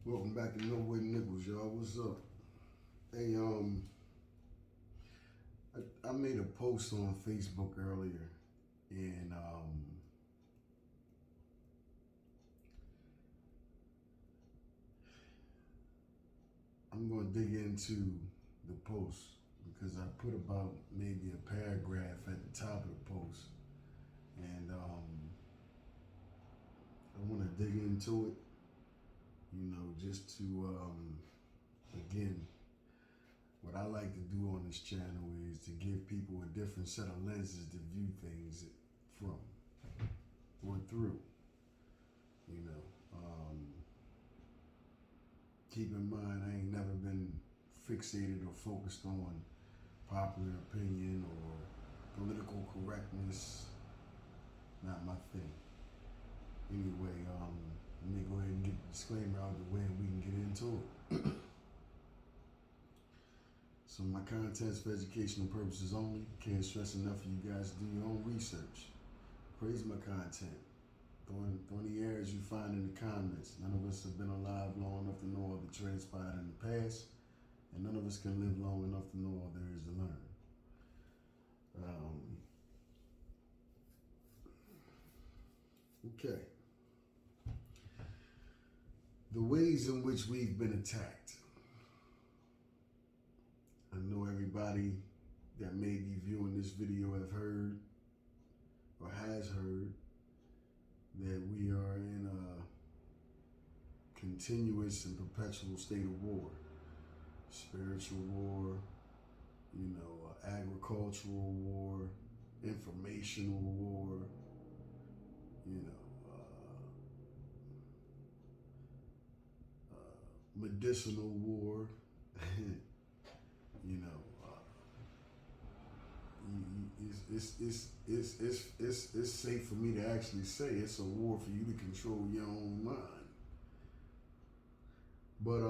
Welcome back to No Way Nickels, y'all. What's up? Hey, I made a post on Facebook earlier, and I'm gonna dig into the post because I put about maybe a paragraph at the top of the post, and I want to dig into it. Just to again, what I like to do on this channel is to give people a different set of lenses to view things from or through. You know, keep in mind I ain't never been fixated or focused on popular opinion or political correctness. Not my thing. Anyway, let me go ahead and get the disclaimer out of the way and we can get into it. So my content's for educational purposes only. Can't stress enough for you guys to do your own research. Praise my content. Throw any errors you find in the comments. None of us have been alive long enough to know all that transpired in the past, and none of us can live long enough to know all there is to learn. Okay. The ways in which we've been attacked. I know everybody that may be viewing this video have heard or has heard that we are in a continuous and perpetual state of war. Spiritual war, agricultural war, informational war, medicinal war, it's safe for me to actually say it's a war for you to control your own mind. But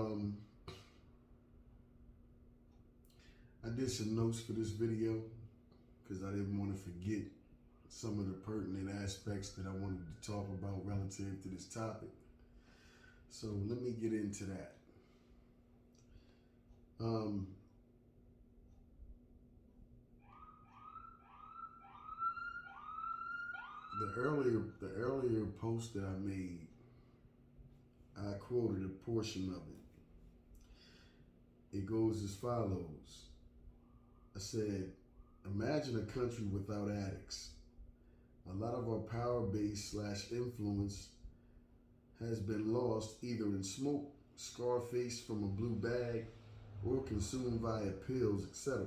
I did some notes for this video because I didn't want to forget some of the pertinent aspects that I wanted to talk about relative to this topic. So let me get into that. The earlier post that I made, I quoted a portion of it. It goes as follows. I said, imagine a country without addicts. A lot of our power base / influence has been lost either in smoke, Scarface from a blue bag, or consumed via pills, etc.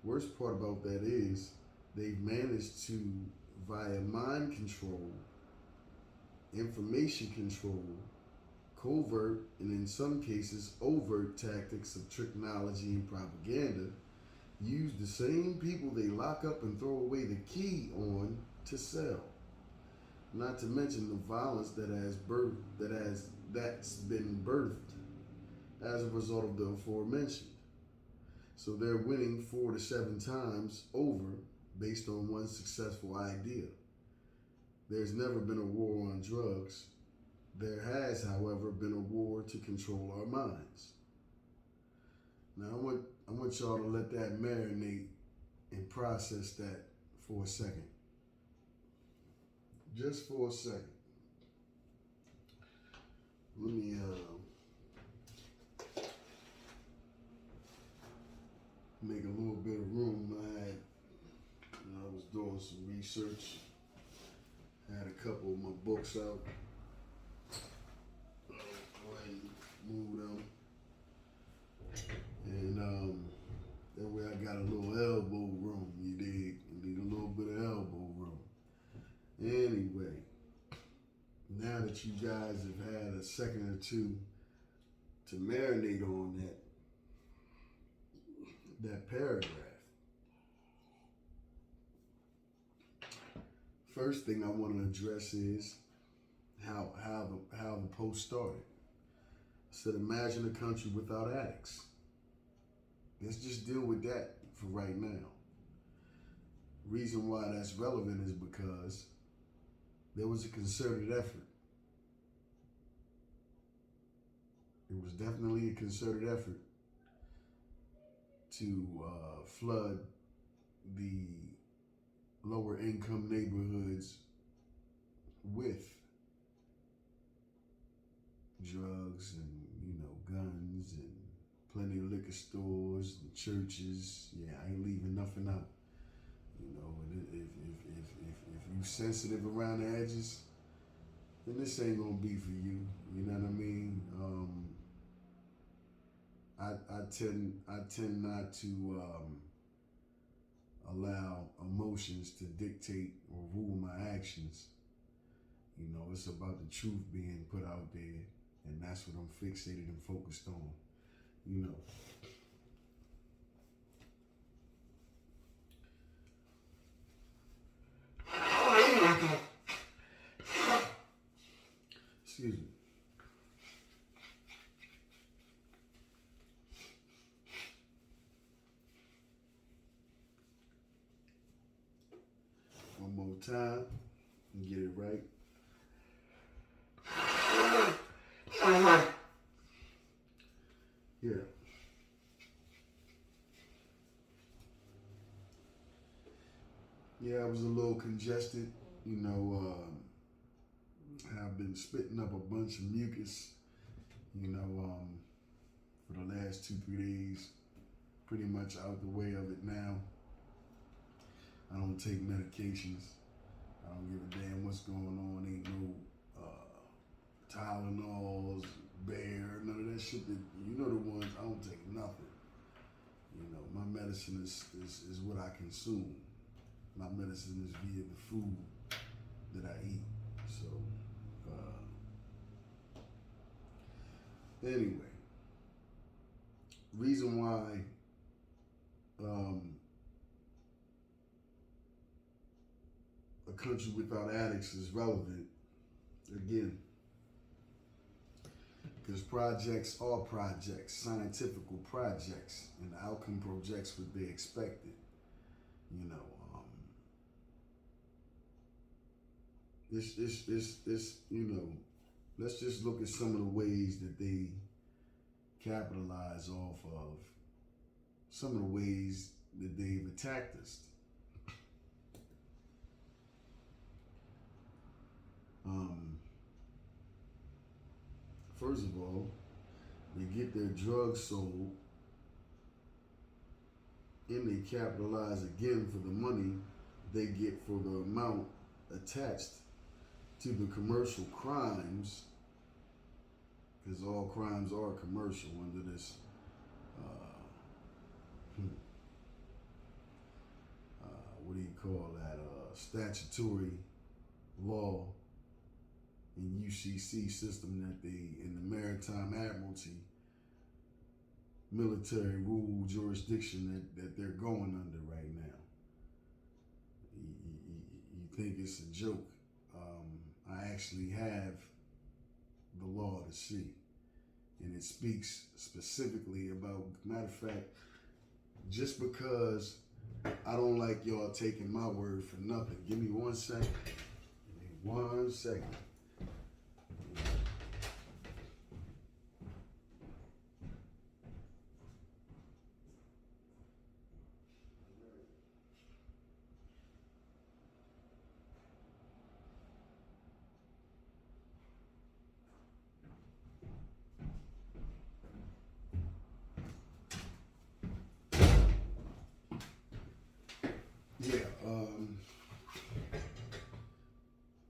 Worst part about that is they've managed to, via mind control, information control, covert, and in some cases overt tactics of technology and propaganda, use the same people they lock up and throw away the key on to sell. Not to mention the violence that's been birthed as a result of the aforementioned. So they're winning 4 to 7 times over based on one successful idea. There's never been a war on drugs. There has, however, been a war to control our minds. Now, I want y'all to let that marinate and process that for a second. Just for a second. Let me make a little bit of room. I was doing some research. I had a couple of my books out. Go ahead and move them. And that way I got a little elbow room, you dig? You need a little bit of elbow room. Anyway, now that you guys have had a second or two to marinate on that paragraph, first thing I want to address is how the post started. I said, imagine a country without addicts. Let's just deal with that for right now. Reason why that's relevant is because there was a concerted effort definitely a concerted effort to flood the lower income neighborhoods with drugs and guns and plenty of liquor stores and churches. Yeah, I ain't leaving nothing out. If you sensitive around the edges, then this ain't gonna be for you. You know what I mean? I tend not to allow emotions to dictate or rule my actions. It's about the truth being put out there, and that's what I'm fixated and focused on. Excuse me. One more time and get it right. Yeah. Yeah, I was a little congested. I've been spitting up a bunch of mucus, for the last 2-3 days. Pretty much out the way of it now. I don't take medications. I don't give a damn what's going on. Ain't no Tylenols, Bear, none of that shit that, the ones, I don't take nothing. My medicine is what I consume. My medicine is via the food that I eat. So, anyway, reason why a country without addicts is relevant, again, because projects are projects, scientific projects, and the outcome projects what they expected. Let's just look at some of the ways that they capitalize off of some of the ways that they've attacked us. First of all, they get their drugs sold and they capitalize again for the money they get for the amount attached to the commercial crimes, because all crimes are commercial under this what do you call that, statutory law and UCC system that they, in the Maritime Admiralty military rule jurisdiction that they're going under right now. You think it's a joke. I actually have the law to see, and it speaks specifically about, matter of fact, just because I don't like y'all taking my word for nothing. Give me 1 second. Give me 1 second.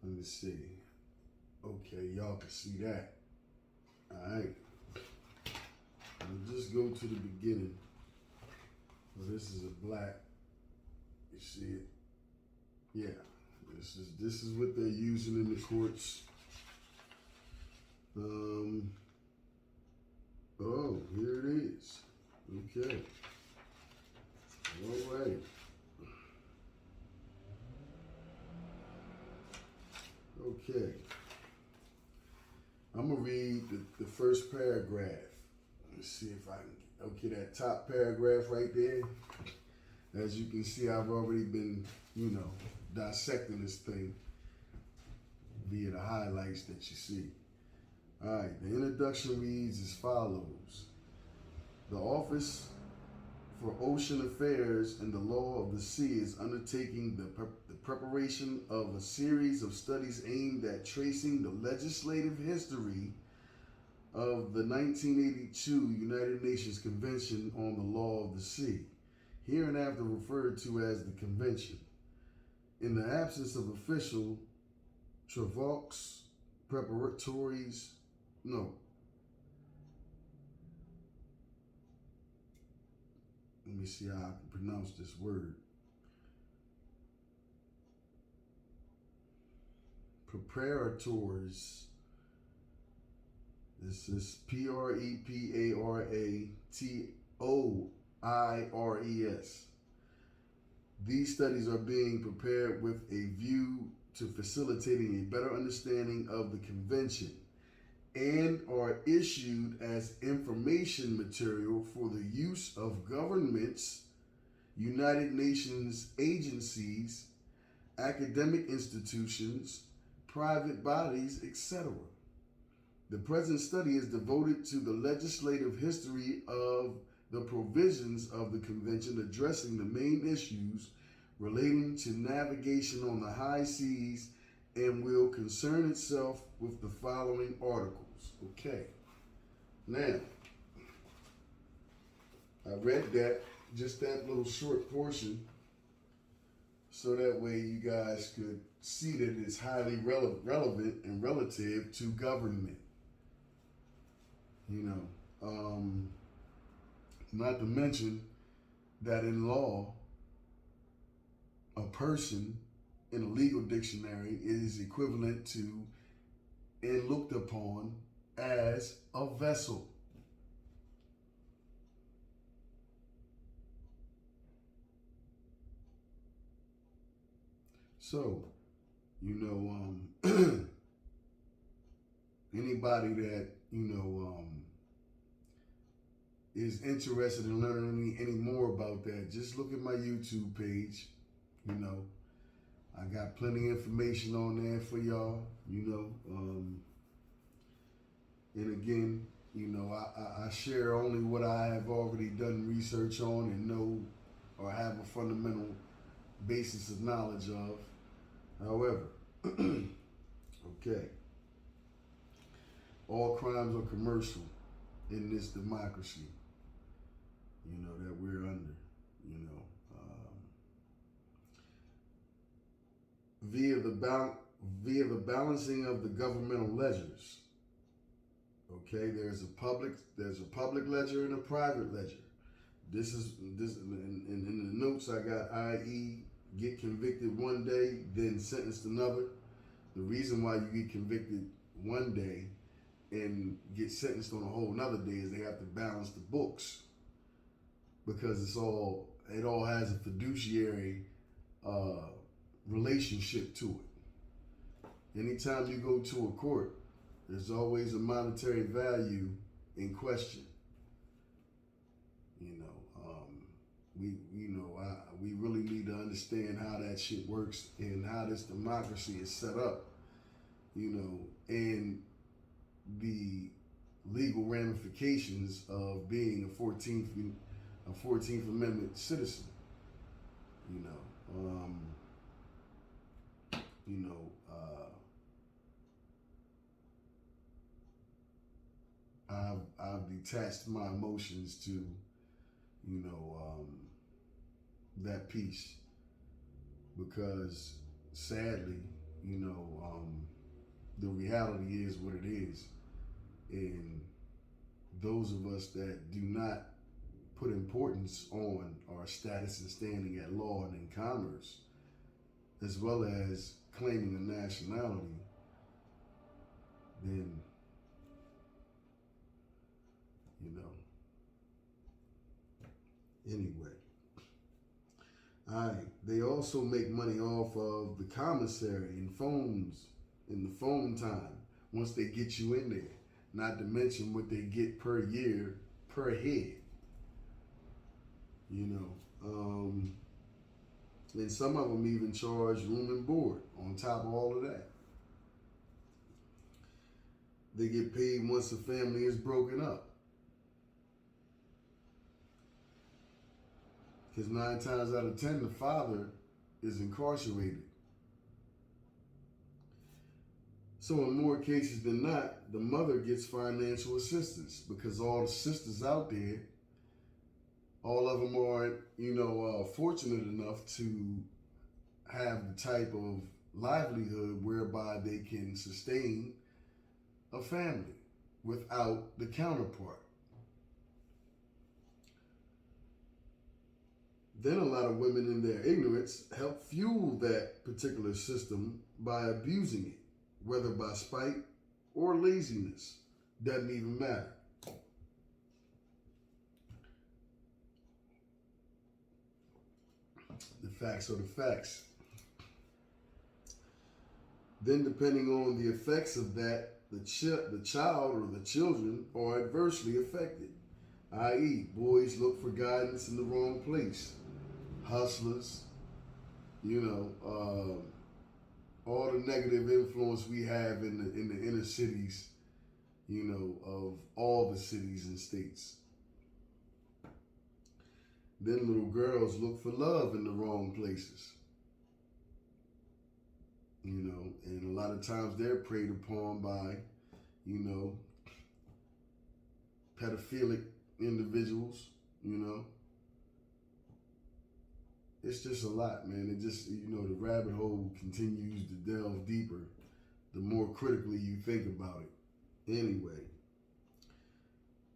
Let me see. Okay, y'all can see that. Alright. We'll just go to the beginning. Well, this is a black. You see it? Yeah. This is what they're using in the courts. Oh, here it is. Okay. All right. Okay. I'm going to read the first paragraph. Let's see if I can. Okay, that top paragraph right there. As you can see, I've already been, dissecting this thing via the highlights that you see. All right, the introduction reads as follows. The Office for Ocean Affairs and the Law of the Sea is undertaking the preparation of a series of studies aimed at tracing the legislative history of the 1982 United Nations Convention on the Law of the Sea, hereinafter referred to as the Convention. In the absence of official Travaux preparatories, no, let me see how I can pronounce this word. Preparators. This is Preparatoires. These studies are being prepared with a view to facilitating a better understanding of the convention and are issued as information material for the use of governments, United Nations agencies, academic institutions, private bodies, etc. The present study is devoted to the legislative history of the provisions of the convention addressing the main issues relating to navigation on the high seas and will concern itself with the following articles. Okay. Now, I read that, just that little short portion, so that way you guys could see that it's highly relevant and relative to government. You know, not to mention that in law, a person in a legal dictionary is equivalent to and looked upon as a vessel. So, you know, anybody that, is interested in learning any more about that, just look at my YouTube page. You know, I got plenty of information on there for y'all, and again, I share only what I have already done research on and know or have a fundamental basis of knowledge of. However, okay, all crimes are commercial in this democracy, that we're under, via the balancing of the governmental ledgers. Okay, there's a public ledger and a private ledger. This in the notes I got, i.e., get convicted one day, then sentenced another. The reason why you get convicted one day and get sentenced on a whole another day is they have to balance the books, because it all has a fiduciary relationship to it. Anytime you go to a court, there's always a monetary value in question. We really need to understand how that shit works and how this democracy is set up, and the legal ramifications of being a 14th Amendment citizen. I've detached my emotions to, that piece, because sadly, the reality is what it is. And those of us that do not put importance on our status and standing at law and in commerce, as well as claiming a nationality, then, anyway. All right. They also make money off of the commissary and phones in the phone time once they get you in there. Not to mention what they get per year per head. And some of them even charge room and board on top of all of that. they get paid once the family is broken up. Because 9 times out of 10, the father is incarcerated. So in more cases than not, the mother gets financial assistance because all the sisters out there, all of them aren't, fortunate enough to have the type of livelihood whereby they can sustain a family without the counterpart. Then a lot of women in their ignorance help fuel that particular system by abusing it, whether by spite or laziness. Doesn't even matter. The facts are the facts. Then, depending on the effects of that, the child or the children are adversely affected, i.e., boys look for guidance in the wrong place. Hustlers, all the negative influence we have in the inner cities, of all the cities and states. Then little girls look for love in the wrong places. And a lot of times they're preyed upon by, pedophilic individuals, It's just a lot, man. It just, the rabbit hole continues to delve deeper the more critically you think about it. Anyway,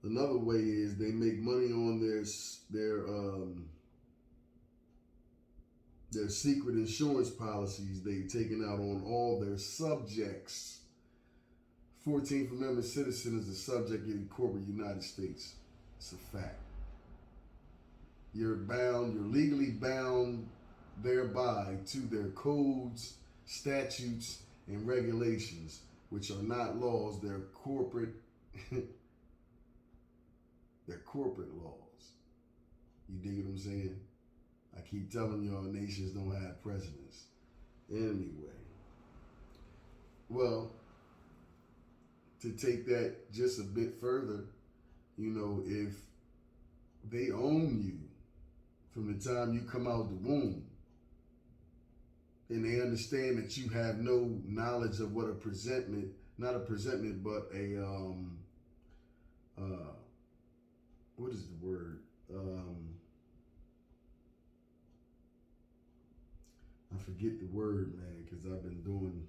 another way is they make money on their secret insurance policies they've taken out on all their subjects. 14th Amendment citizen is a subject of the corporate United States. It's a fact. You're legally bound thereby to their codes, statutes, and regulations, which are not laws, they're corporate laws. You dig what I'm saying? I keep telling y'all nations don't have presidents. Anyway. Well, to take that just a bit further, if they own you from the time you come out the womb, and they understand that you have no knowledge of what a presentment, not a presentment, but a, what is the word? I forget the word, man, because I've been doing,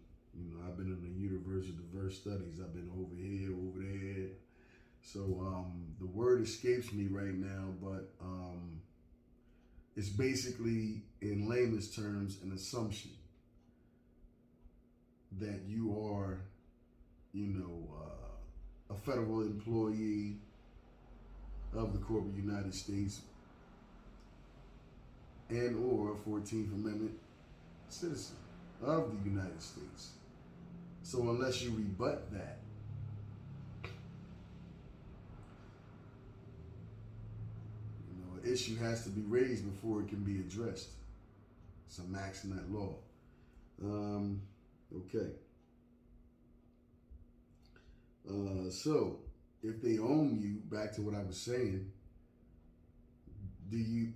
I've been in the Universe of Diverse Studies. I've been over here, over there. So the word escapes me right now, but it's basically, in layman's terms, an assumption that you are, a federal employee of the corporate United States and or a 14th Amendment citizen of the United States. So unless you rebut that, an issue has to be raised before it can be addressed. It's a max in that law. Okay. So if they own you, back to what I was saying, do you,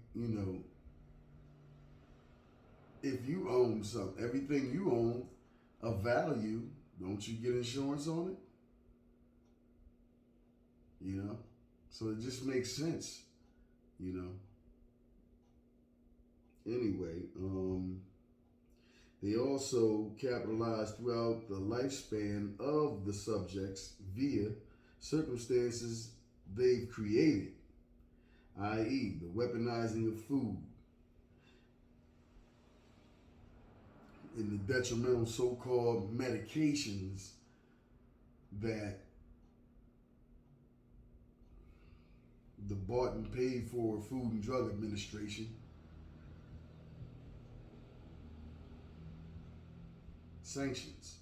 if you own something, everything you own of value, don't you get insurance on it? So it just makes sense, Anyway, they also capitalize throughout the lifespan of the subjects via circumstances they've created, i.e., the weaponizing of food and the detrimental so-called medications that the bought and paid for Food and Drug Administration sanctions.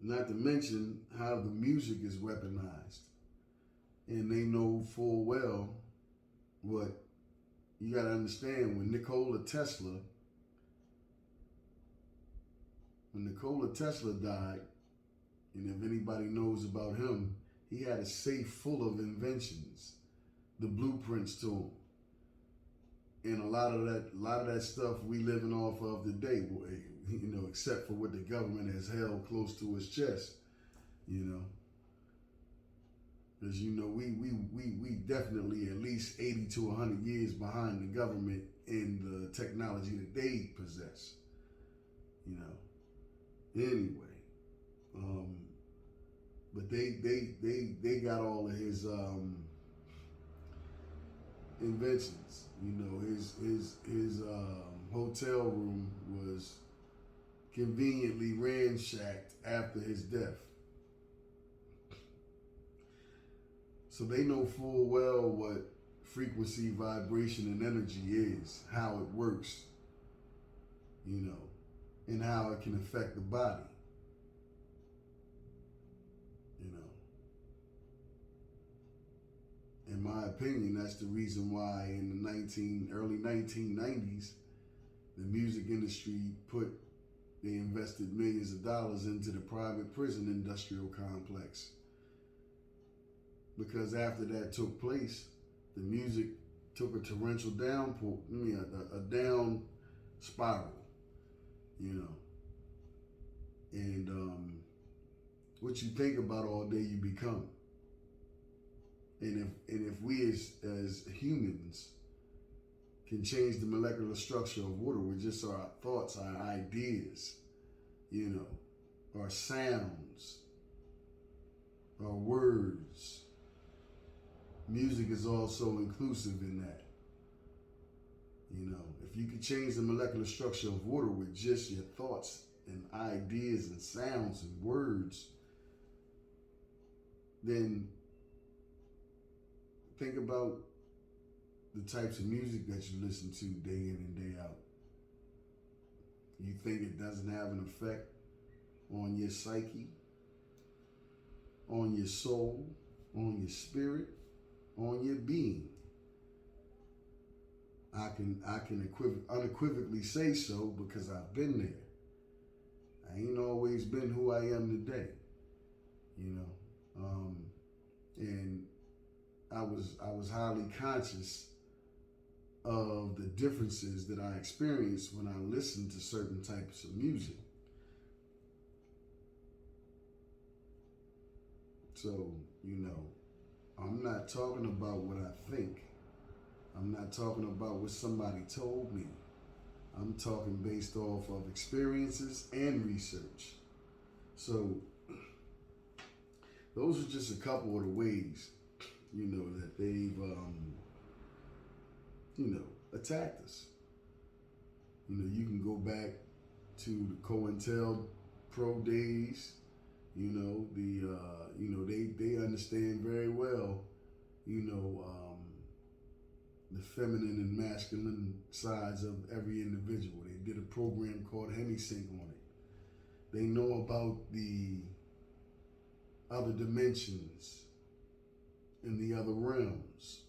Not to mention how the music is weaponized. And they know full well what you got to understand. When Nikola Tesla when Nikola Tesla died, and if anybody knows about him, he had a safe full of inventions, the blueprints to him. And a lot of that stuff we living off of today, except for what the government has held close to its chest, Because we definitely at least 80 to 100 years behind the government in the technology that they possess. Anyway, but they got all of his inventions. His hotel room was conveniently ransacked after his death. So they know full well what frequency, vibration, and energy is, how it works, and how it can affect the body. In my opinion, that's the reason why in the early 1990s, the music industry they invested millions of dollars into the private prison industrial complex. Because after that took place, the music took a torrential downpour, a down spiral, and what you think about all day, you become. And if we as humans can change the molecular structure of water with just our thoughts, our ideas, our sounds, our words, music is also inclusive in that. If you can change the molecular structure of water with just your thoughts and ideas and sounds and words, then think about the types of music that you listen to day in and day out. You think it doesn't have an effect on your psyche, on your soul, on your spirit, on your being? I can unequivocally say so because I've been there. I ain't always been who I am today, and I was highly conscious of the differences that I experienced when I listened to certain types of music. So, I'm not talking about what I think. I'm not talking about what somebody told me. I'm talking based off of experiences and research. So, those are just a couple of the ways, that they've, attacked us. You can go back to the COINTELPRO days. They understand very well, the feminine and masculine sides of every individual. They did a program called HemiSync on it. They know about the other dimensions in the other realms.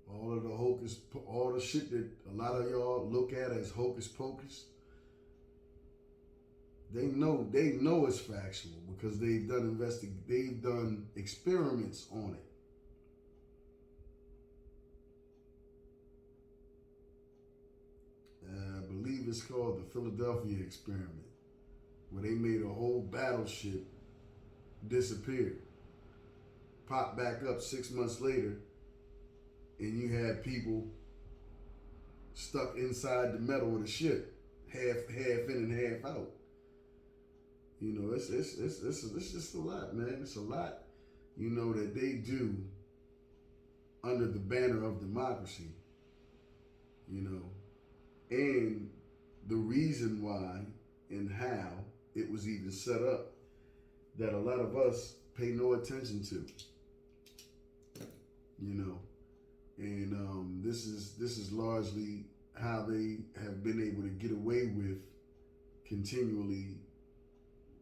All the shit that a lot of y'all look at as hocus pocus, they know it's factual because they've done experiments on it. I believe it's called the Philadelphia experiment, where they made a whole battleship disappear, pop back up 6 months later, and you had people stuck inside the metal of the ship, half in and half out. It's just a lot, man. It's a lot, that they do under the banner of democracy, and the reason why and how it was even set up that a lot of us pay no attention to, and this is largely how they have been able to get away with continually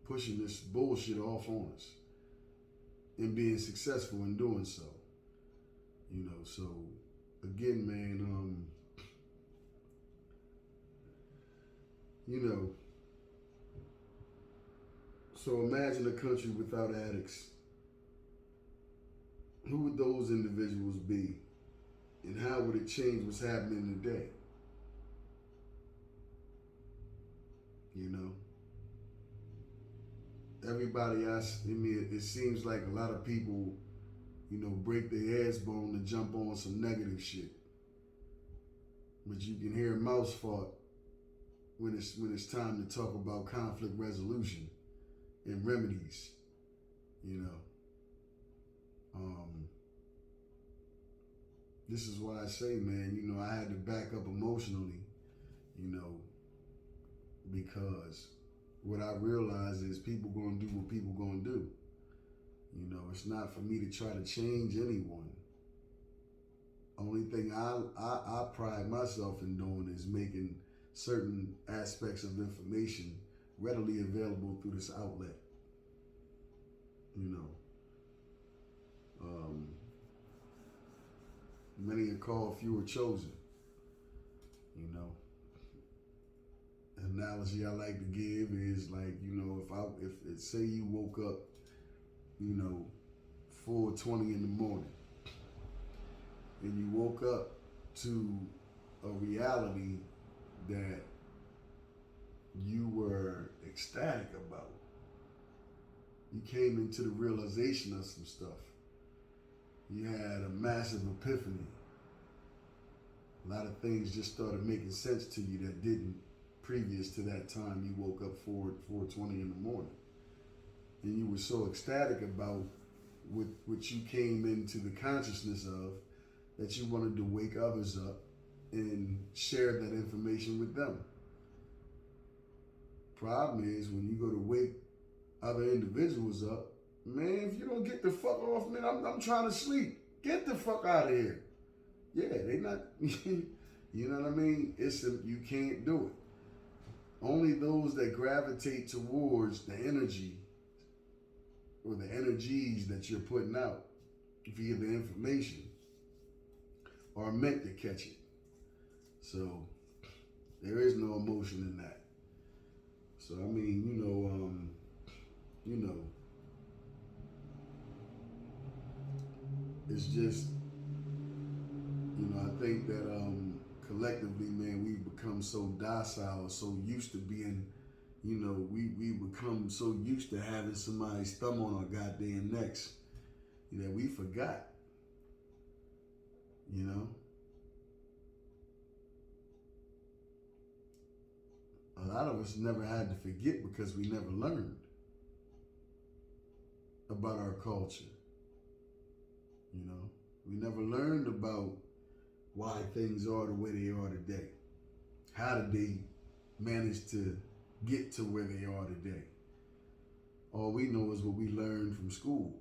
pushing this bullshit off on us and being successful in doing so. Again, man, You know, so imagine a country without addicts. Who would those individuals be? And how would it change what's happening today? You know, everybody I mean, it seems like a lot of people, break their ass bone to jump on some negative shit. But you can hear a mouse fart when it's time to talk about conflict resolution and remedies. You know, um, this is why I say, man, I had to back up emotionally, you know, because what I realize is people gonna do what people gonna do. It's not for me to try to change anyone. Only thing I pride myself in doing is making certain aspects of information readily available through this outlet. You know, many are called, few are chosen. You know, an analogy I like to give is like, if it say you woke up, 4:20 in the morning, and you woke up to a reality that you were ecstatic about. You came into the realization of some stuff. You had a massive epiphany. A lot of things just started making sense to you that didn't previous to that time you woke up 4:20 in the morning. And you were so ecstatic about what you came into the consciousness of that you wanted to wake others up and share that information with them. Problem is when you go to wake other individuals up, man, if you don't get the fuck off, man, I'm trying to sleep. Get the fuck out of here. Yeah, they not, you know what I mean? You can't do it. Only those that gravitate towards the energy or the energies that you're putting out via the information are meant to catch it. So there is no emotion in that. So I mean, it's just, I think that collectively, man, we've become so docile, so used to being, we become so used to having somebody's thumb on our goddamn necks that we forgot, A lot of us never had to forget because we never learned about our culture. We never learned about why things are the way they are today. How did they manage to get to where they are today? All we know is what we learned from school.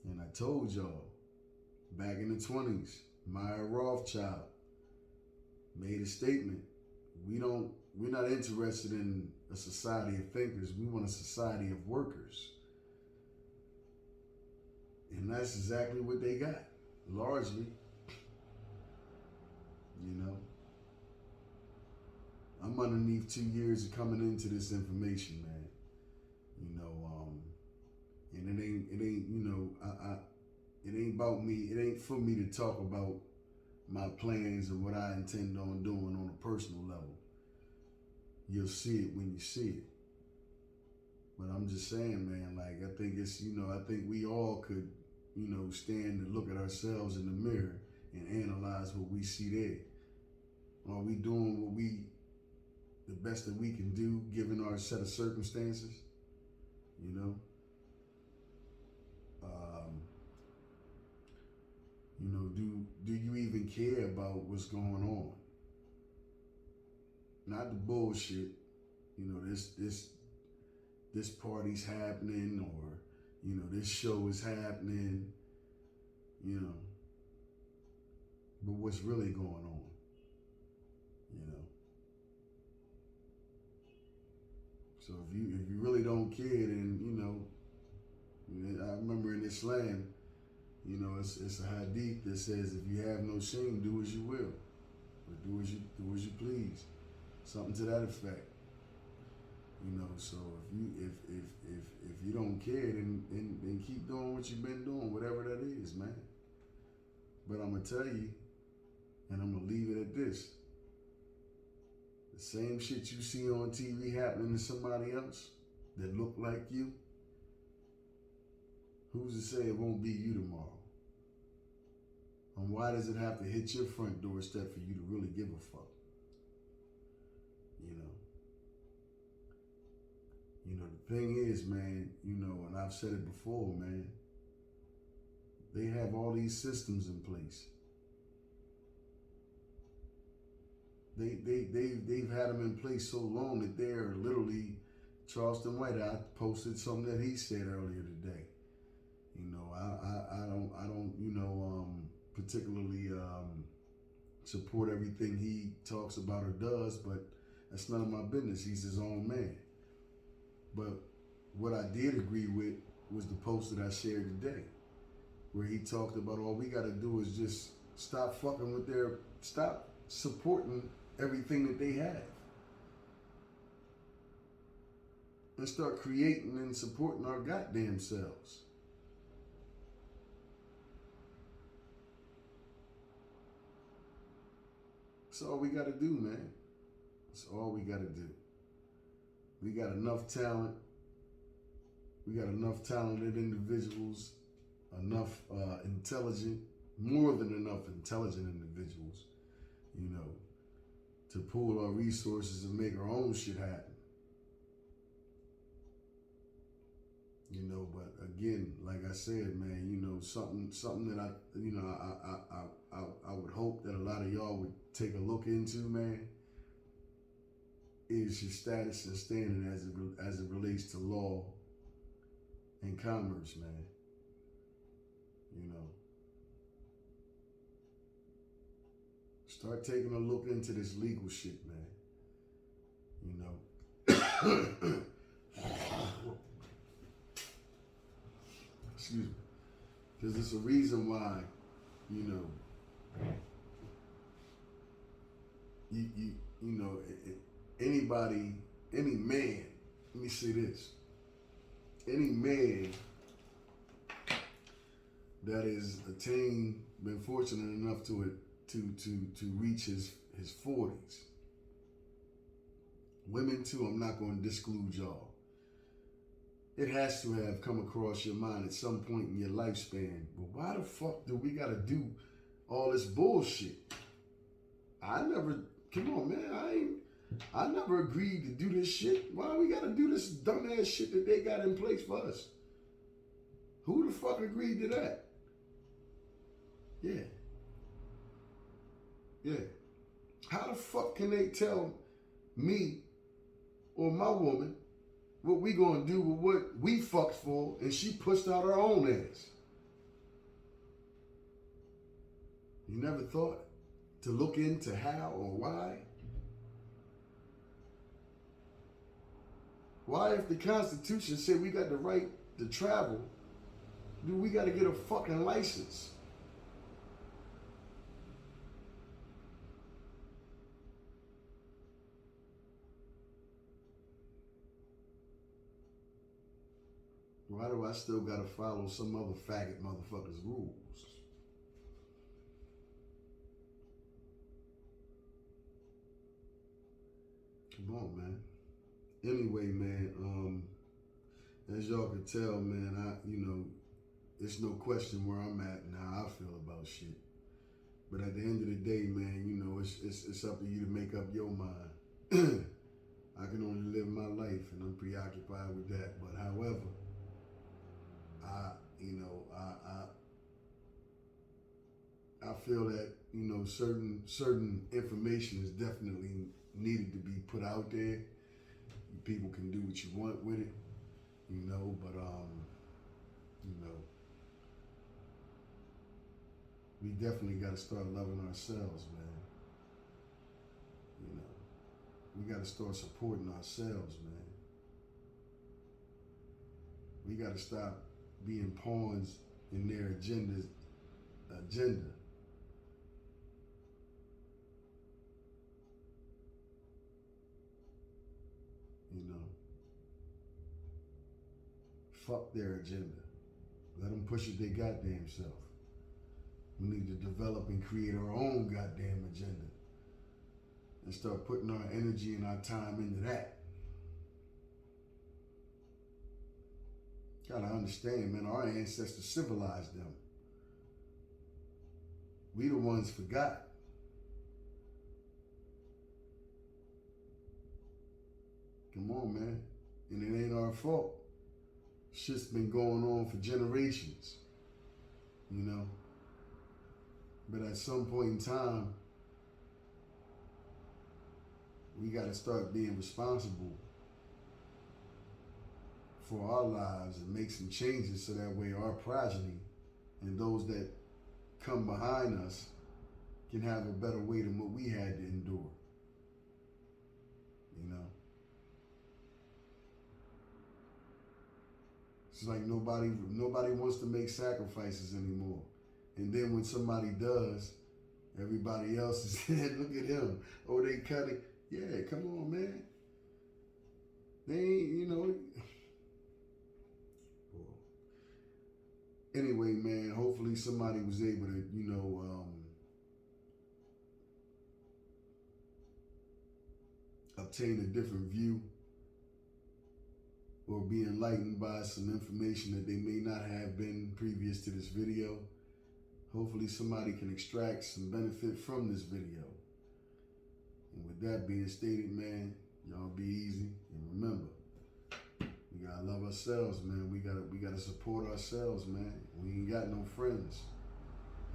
And I told y'all, back in the 20s, Maya Rothschild made a statement. We're not interested in a society of thinkers. We want a society of workers. And that's exactly what they got, largely. I'm underneath 2 years of coming into this information, man. And it ain't, it ain't about me. It ain't for me to talk about my plans and what I intend on doing on a personal level. You'll see it when you see it. But I'm just saying, man, like, I think it's, I think we all could, stand and look at ourselves in the mirror and analyze what we see there. Are we doing the best that we can do given our set of circumstances? Do you even care about what's going on? Not the bullshit. This party's happening, or this show is happening. But what's really going on? So if you really don't care, then I remember in Islam, it's a hadith that says, if you have no shame, do as you will, or do as you please. something to that effect. You know, so if you don't care, then keep doing what you've been doing, whatever that is, man. But I'm gonna tell you, and I'm gonna leave it at this: the same shit you see on TV happening to somebody else that look like you, who's to say it won't be you tomorrow? And why does it have to hit your front doorstep for you to really give a fuck? You know. You know, the thing is, man, you know, and I've said it before, man, they have all these systems in place. They've had them in place so long that they're literally, Charleston White, I posted something that he said earlier today. You know, I don't, you know, particularly support everything he talks about or does, but that's none of my business. He's his own man. But what I did agree with was the post that I shared today, where he talked about all we got to do is just stop fucking with stop supporting everything that they have, and start creating and supporting our goddamn selves. That's all we got to do, man. That's all we got to do. We got enough talent. We got enough talented individuals, enough intelligent, more than enough intelligent individuals, you know, to pool our resources and make our own shit happen. You know, but again, like I said, man, you know, something that I would hope that a lot of y'all would take a look into, man, is your status and standing as it relates to law and commerce, man. You know, start taking a look into this legal shit, man. You know, excuse me, because it's a reason why, you know, you know, anybody, any man, let me say this, any man that is been fortunate enough to reach his 40s, women too, I'm not going to disclude y'all. It has to have come across your mind at some point in your lifespan, but why the fuck do we got to do all this bullshit? Come on, man, I never agreed to do this shit. Why we gotta do this dumbass shit that they got in place for us? Who the fuck agreed to that? Yeah. How the fuck can they tell me or my woman what we gonna do with what we fucked for and she pushed out her own ass? You never thought to look into how or why? Why, if the Constitution said we got the right to travel, do we got to get a fucking license? Why do I still got to follow some other faggot motherfucker's rules? Come on, man. Anyway, man, as y'all can tell, man, it's no question where I'm at and how I feel about shit. But at the end of the day, man, you know, it's up to you to make up your mind. I can only live my life, and I'm preoccupied with that. But however, I feel that, you know, certain information is definitely needed to be put out there. People can do what you want with it, you know, but you know, we definitely got to start loving ourselves, man. You know, we got to start supporting ourselves, man. We got to stop being pawns in their agenda. Fuck their agenda. Let them push it their goddamn self. We need to develop and create our own goddamn agenda and start putting our energy and our time into that. Gotta understand, man, our ancestors civilized them. We the ones forgot. Come on, man. And it ain't our fault. Shit's been going on for generations, you know? But at some point in time, we gotta start being responsible for our lives and make some changes so that way our progeny and those that come behind us can have a better way than what we had to endure. You know? It's like nobody wants to make sacrifices anymore. And then when somebody does, everybody else is saying, look at him. Oh, they cut it. Yeah, come on, man. They ain't, you know. Anyway, man, hopefully somebody was able to, you know, obtain a different view or be enlightened by some information that they may not have been previous to this video. Hopefully somebody can extract some benefit from this video. And with that being stated, man, y'all be easy. And remember, we gotta love ourselves, man. We gotta support ourselves, man. We ain't got no friends.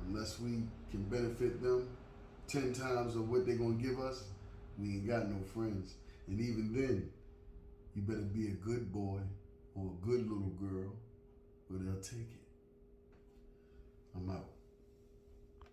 Unless we can benefit them 10 times of what they're gonna give us, we ain't got no friends. And even then, you better be a good boy or a good little girl, or they'll take it. I'm out.